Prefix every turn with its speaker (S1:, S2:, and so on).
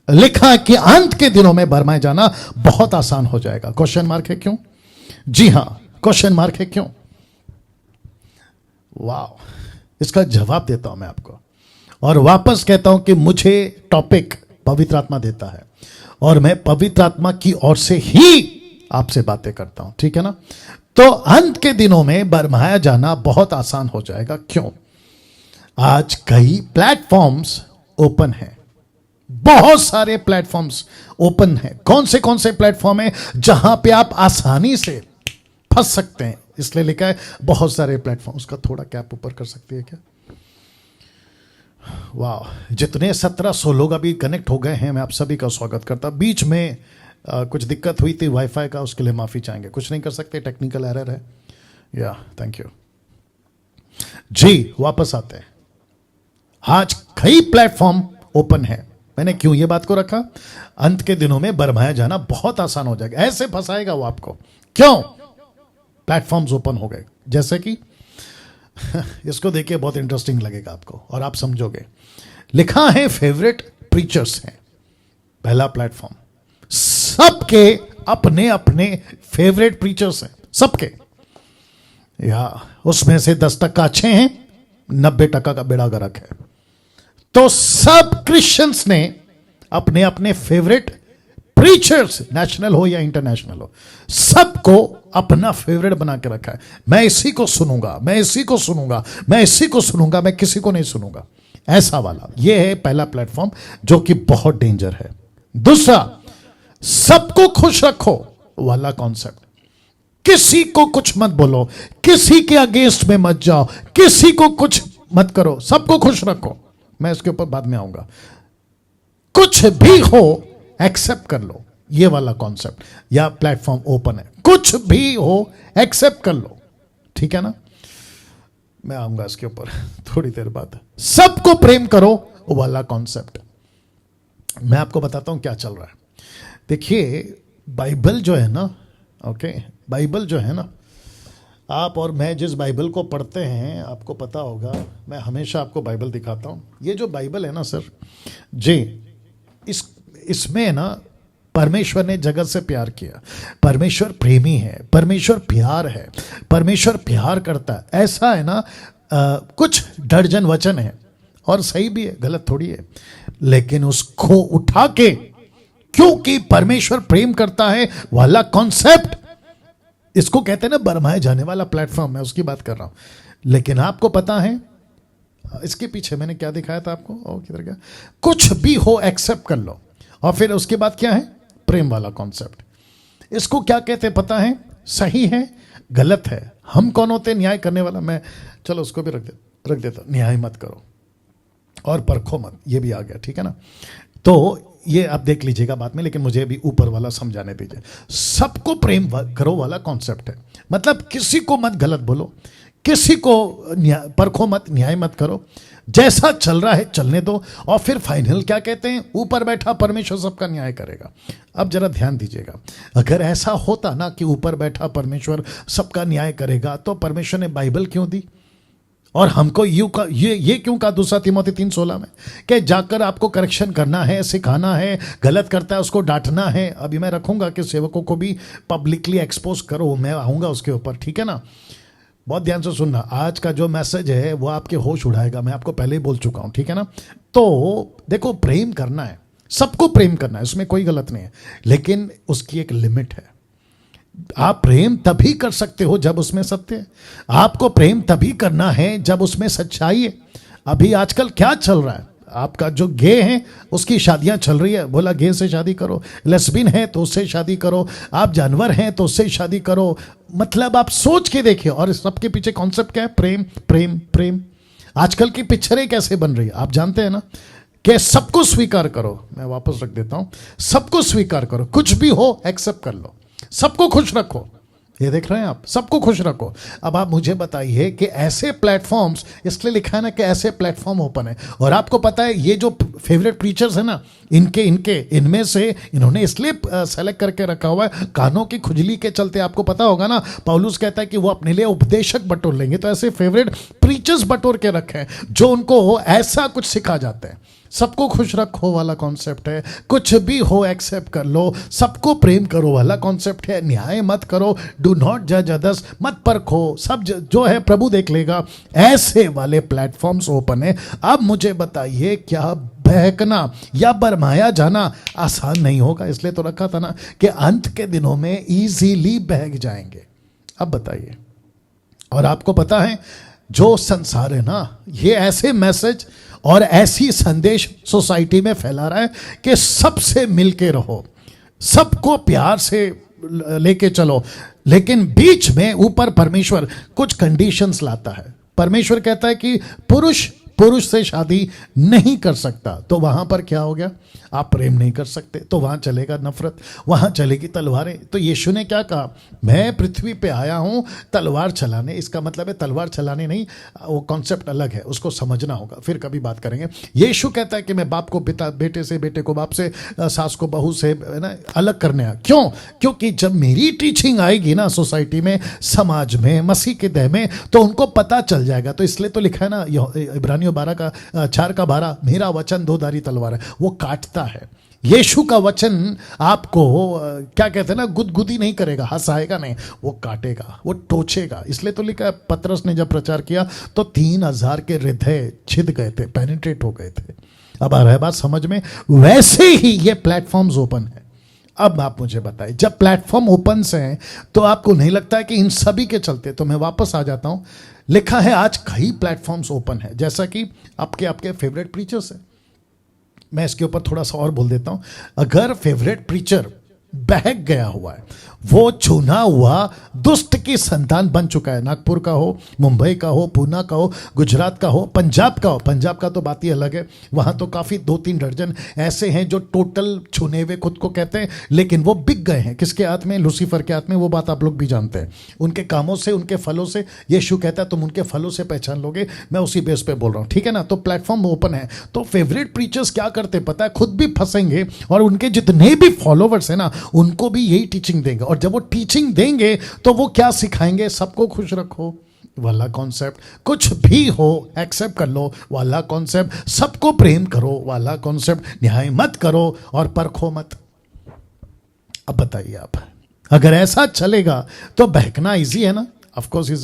S1: लिखा है कि अंत के दिनों में भरमाए जाना बहुत आसान हो जाएगा। क्वेश्चन मार्क है क्यों? जी हां, क्वेश्चन मार्क है क्यों? वाह, इसका जवाब देता हूं मैं आपको और वापस कहता हूं कि मुझे टॉपिक पवित्र आत्मा देता है और मैं पवित्र आत्मा की ओर से ही आपसे बातें करता हूं, ठीक है ना? तो अंत के दिनों में भरमाया जाना बहुत आसान हो जाएगा। क्यों? आज कई प्लेटफॉर्म्स ओपन हैं, बहुत सारे प्लेटफॉर्म्स ओपन हैं। कौन से प्लेटफॉर्म है जहां पे आप आसानी से फंस सकते हैं? इसलिए लिखा है बहुत सारे प्लेटफॉर्म। उसका थोड़ा कैप ऊपर कर सकती है क्या? वाह, जितने 1700 लोग अभी कनेक्ट हो गए हैं, मैं आप सभी का स्वागत करता। बीच में कुछ दिक्कत हुई थी वाईफाई का, उसके लिए माफी चाहेंगे। कुछ नहीं कर सकते, टेक्निकल एरर है। या थैंक यू जी। वापस आते हैं। आज कई प्लेटफॉर्म ओपन है। मैंने क्यों ये बात को रखा? अंत के दिनों में भरमाया जाना बहुत आसान हो जाएगा। ऐसे फंसाएगा वो आपको। क्यों? प्लेटफॉर्म्स ओपन हो गए। जैसे कि इसको देखिए, बहुत इंटरेस्टिंग लगेगा आपको और आप समझोगे। लिखा है फेवरेट प्रीचर्स हैं, पहला प्लेटफॉर्म। सबके अपने अपने फेवरेट प्रीचर्स हैं, सबके। या उसमें से 10% अच्छे हैं, 90% का बेड़ा गर्क है। तो सब क्रिश्चियंस ने अपने अपने फेवरेट प्रीचर्स, नेशनल हो या इंटरनेशनल हो, सबको अपना फेवरेट बना के रखा है। मैं इसी को सुनूंगा, मैं इसी को सुनूंगा, मैं इसी को सुनूंगा, मैं किसी को नहीं सुनूंगा, ऐसा वाला। यह है पहला प्लेटफॉर्म जो कि बहुत डेंजर है। दूसरा, सबको खुश रखो वाला कॉन्सेप्ट। किसी को कुछ मत बोलो, किसी के अगेंस्ट में मत जाओ, किसी को कुछ मत करो, सबको खुश रखो। मैं इसके ऊपर बाद में आऊंगा। कुछ भी हो एक्सेप्ट कर लो, ये वाला कॉन्सेप्ट या प्लेटफॉर्म ओपन है। कुछ भी हो एक्सेप्ट कर लो, ठीक है ना? मैं आऊंगा इसके ऊपर थोड़ी देर बाद। सबको प्रेम करो वाला कॉन्सेप्ट। मैं आपको बताता हूं क्या चल रहा है। देखिए, बाइबल जो है ना, ओके, बाइबल जो है ना, आप और मैं जिस बाइबल को पढ़ते हैं, आपको पता होगा, मैं हमेशा आपको बाइबल दिखाता हूं। ये जो बाइबल है ना सर जी, इसमें ना परमेश्वर ने जगत से प्यार किया। परमेश्वर प्रेमी है, परमेश्वर प्यार है, परमेश्वर प्यार करता है, ऐसा है ना। कुछ दर्जन वचन है और सही भी है, गलत थोड़ी है। लेकिन उसको उठा के, क्योंकि परमेश्वर प्रेम करता है वाला कॉन्सेप्ट, इसको कहते हैं ना भरमाए जाने वाला प्लेटफॉर्म, मैं उसकी बात कर रहा हूं। लेकिन आपको पता है इसके पीछे मैंने क्या दिखाया था आपको? और किधर गया? कुछ भी हो एक्सेप्ट कर लो। और फिर उसके बाद क्या है? प्रेम वाला कॉन्सेप्ट। इसको क्या कहते हैं पता है? सही है, गलत है। हम कौन होते हैं न्याय करने वाला? मैं चलो उसको भी रख देता। न्याय मत करो और परखो मत, ये भी आ गया, ठीक है ना? तो ये आप देख लीजिएगा बाद में, लेकिन मुझे भी ऊपर वाला समझाने दीजिए। सबको प्रेम करो वाला कॉन्सेप्ट है। मतलब किसी को मत गलत बोलो, किसी को परखो मत, न्याय मत करो, जैसा चल रहा है चलने दो। और फिर फाइनल क्या कहते हैं? ऊपर बैठा परमेश्वर सबका न्याय करेगा। अब जरा ध्यान दीजिएगा, अगर ऐसा होता ना कि ऊपर बैठा परमेश्वर सबका न्याय करेगा, तो परमेश्वर ने बाइबल क्यों दी? और हमको ये क्यों कहा 2 तीमोथी 3:16 में कि जाकर आपको करेक्शन करना है, सिखाना है, गलत करता है उसको डांटना है। अभी मैं रखूंगा कि सेवकों को भी पब्लिकली एक्सपोज करो, मैं आऊंगा उसके ऊपर, ठीक है ना? बहुत ध्यान से सुनना, आज का जो मैसेज है वो आपके होश उड़ाएगा, मैं आपको पहले ही बोल चुका हूं, ठीक है ना? तो देखो, प्रेम करना है, सबको प्रेम करना है, उसमें कोई गलत नहीं है, लेकिन उसकी एक लिमिट है। आप प्रेम तभी कर सकते हो जब उसमें सत्य है। आपको प्रेम तभी करना है जब उसमें सच्चाई है। अभी आजकल क्या चल रहा है? आपका जो गे है उसकी शादियां चल रही है, बोला गे से शादी करो, लेस्बियन है तो उससे शादी करो, आप जानवर हैं तो उससे शादी करो। मतलब आप सोच के देखिए, और सबके पीछे कॉन्सेप्ट क्या है? प्रेम प्रेम प्रेम। आजकल की पिक्चरें कैसे बन रही है आप जानते हैं ना, कि सबको स्वीकार करो। मैं वापस रख देता हूं, सबको स्वीकार करो, कुछ भी हो एक्सेप्ट कर लो, सबको खुश रखो। ये देख रहे हैं आप, सबको खुश रखो। अब आप मुझे बताइए कि ऐसे प्लेटफॉर्म्स, इसलिए लिखा है ना कि ऐसे प्लेटफॉर्म ओपन है। और आपको पता है ये जो फेवरेट प्रीचर्स है ना, इनमें से इन्होंने इसलिए सेलेक्ट करके रखा हुआ है, कानों की खुजली के चलते। आपको पता होगा ना, पौलुस कहता है कि वो अपने लिए उपदेशक बटोर लेंगे, तो ऐसे फेवरेट प्रीचर्स बटोर के रखे हैं जो उनको ऐसा कुछ सिखा जाते हैं। सबको खुश रखो वाला कॉन्सेप्ट है, कुछ भी हो एक्सेप्ट कर लो, सबको प्रेम करो वाला कॉन्सेप्ट है, न्याय मत करो, डू नॉट जज अदर्स, मत परखो, सब जो है प्रभु देख लेगा, ऐसे वाले प्लेटफॉर्म्स ओपन है। अब मुझे बताइए, क्या बहकना या बरमाया जाना आसान नहीं होगा? इसलिए तो रखा था ना कि अंत के दिनों में इजीली बहक जाएंगे। अब बताइए, और आपको पता है जो संसार है ना, ये ऐसे मैसेज और ऐसी संदेश सोसाइटी में फैला रहा है कि सबसे मिलके रहो, सबको प्यार से लेके चलो, लेकिन बीच में ऊपर परमेश्वर कुछ कंडीशंस लाता है। परमेश्वर कहता है कि पुरुष से शादी नहीं कर सकता, तो वहां पर क्या हो गया? आप प्रेम नहीं कर सकते, तो वहां चलेगा नफरत, वहां चलेगी तलवारें। तो यीशु ने क्या कहा? मैं पृथ्वी पे आया हूं तलवार चलाने। इसका मतलब है तलवार चलाने नहीं, वो कॉन्सेप्ट अलग है, उसको समझना होगा, फिर कभी बात करेंगे। यीशु कहता है कि मैं बाप को पिता, बेटे से, बेटे को बाप से, सास को बहू से, है ना, अलग करने आया। क्यों? क्योंकि जब मेरी टीचिंग आएगी ना सोसाइटी में, समाज में, मसीह के देह में, तो उनको पता चल जाएगा। तो इसलिए तो लिखा है ना इब्रानियों 4:12, मेरा वचन दो-धारी तलवार है, वो काटता है। यीशु का वचन आपको क्या कहते हैं ना, गुदगुदी नहीं करेगा, हंसाएगा नहीं, वो काटेगा, वो टोचेगा। इसलिए तो लिखा है, पतरस ने जब प्रचार किया तो 3000 के हृदय छिद गए थे, पेनिट्रेट हो गए थे। अब आ रहा है बात समझ में? वैसे ही ये प्लेटफॉर्म्स ओपन है। अब आप मुझे बताएं, जब प्लेटफॉर्म ओपन से हैं तो आपको नहीं लगता है कि इन सभी के चलते, तो मैं वापस आ जाता हूं, लिखा है आज कई प्लेटफॉर्म्स ओपन है, जैसा कि आपके फेवरेट प्रीचर्स है। मैं इसके ऊपर थोड़ा सा और बोल देता हूं। अगर फेवरेट प्रीचर बहक गया हुआ है, वो चुना हुआ दुष्ट की संतान बन चुका है, नागपुर का हो, मुंबई का हो, पूना का हो, गुजरात का हो, पंजाब का हो, पंजाब का तो बात ही अलग है, वहां तो काफी 2-3 दर्जन ऐसे हैं जो टोटल छुने हुए खुद को कहते हैं, लेकिन वो बिक गए हैं। किसके हाथ में? लूसीफर के हाथ में। वो बात आप लोग भी जानते हैं। उनके कामों से, उनके फलों से, यीशु कहता है तुम उनके फलों से पहचान लोगे। मैं उसी बेस पे बोल रहा हूं, ठीक है ना? तो प्लेटफॉर्म ओपन है। तो फेवरेट प्रीचर्स क्या करते पता है? खुद भी फंसेंगे और उनके जितने भी फॉलोवर्स है ना, उनको भी यही टीचिंग देंगे। और जब वो टीचिंग देंगे तो वो क्या सिखाएंगे? सबको खुश रखो वाला कॉन्सेप्ट, कुछ भी हो एक्सेप्ट कर लो वाला कॉन्सेप्ट, सबको प्रेम करो वाला कॉन्सेप्ट, न्याय मत करो और परखो मत। अब बताइए आप, अगर ऐसा चलेगा तो बहकना इजी है ना? Of course easy.